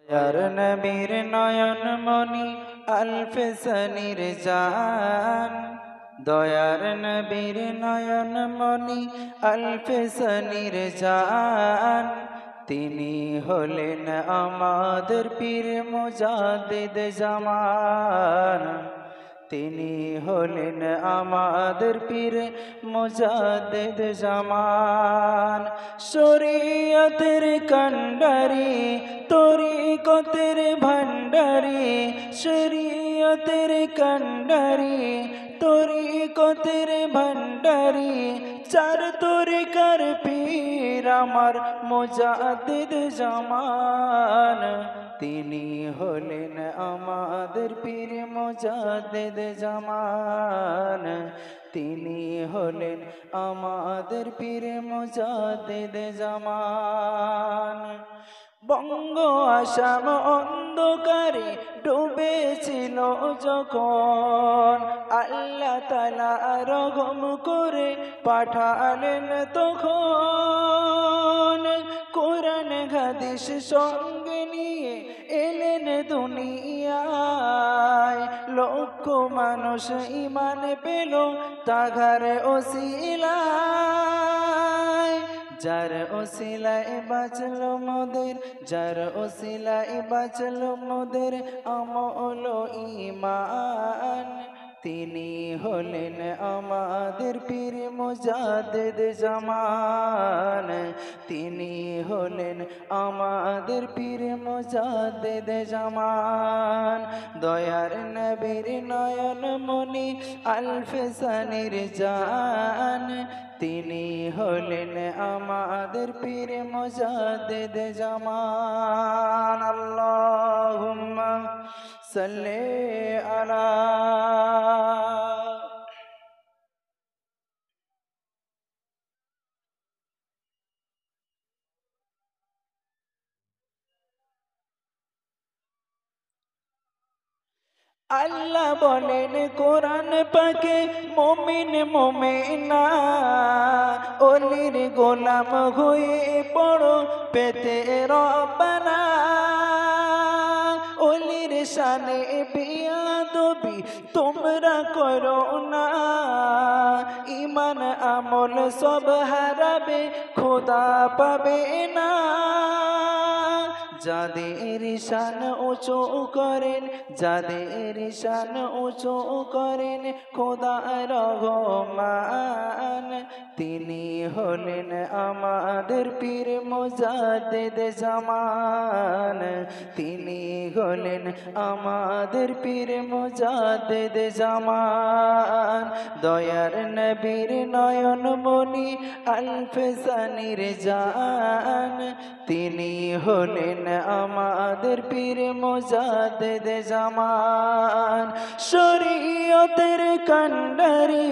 यार नबीर नयन मणि अल्फेसनिर जान दयार नबीर नयन मणि अल्फेसनिर जान तिनी हलेन आमादेर पीर मुजाद्दिद জামান তিনি হলেন আমাদের পীর মুজাদ্দিদ জামান শরীয়তের কান্ডারি তরিকতের ভান্ডারি শরীয়তের কান্ডারি তরিকতের ভান্ডারি চার তরিকার পীর আমার মুজাদ্দিদ জামান তিনি হলেন আমাদের পীর মুজাদ্দিদ জামান তিনি হলেন আমাদের পীর মুজাদ্দিদ জামান বঙ্গ আসাম অন্ধকারে ডুবেছিল যখন আল্লাহ তাআলা রহম করে পাঠালেন তখন কোরআন হাদিস সঙ্গে নিয়ে এলেন দুনিয়ায় লক্ষ মানুষ ঈমান পেল তাহার ওসিলায় যার ওসিলায় বাঁচল মোদের যার ওসিলায় বাঁচল মোদের আমল ঈমান তিনি হলেন আমাদের পীর মুজাদ্দিদ জামান তিনি হলেন আমাদের পীর মুজাদ্দিদ জামান দয়ার নবীর নয়ন মণি আলফেসানির জান তিনি হলেন আমাদের পীর মুজাদ্দিদ জামান আল্লাহুম্মা সাল্লি আলা আল্লাহ বলেন কোরআন পাকে মুমিন মুমিনা ওলির গোলাম হয়ে পড়ো পেতে রব্বানা ওলির শানে বিয়াদবি তোমরা করো না ঈমান আমল সব হারাবে খোদা পাবে না যাদের শান উঁচু করেন যাদের শান উঁচু করেন খোদা রহমান তিনি হলেন আমাদের পীর মুজাদ্দিদ জামান তিনি হলেন আমাদের পীর মুজাদ্দিদ জামান দয়ার নবীর নয়ন মণি আলফেসানির জান তিনি হলেন আমাদের পীর মুজাদ্দিদ জামান শরীয়তের কান্ডারি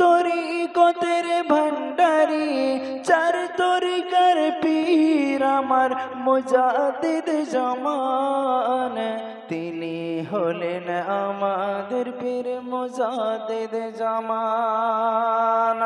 তরিকতের ভান্ডারি চার তরিকার পীর আমার মুজাদ্দিদ জামান তিনি হলেন আমাদের পীর মুজাদ্দিদ জামান।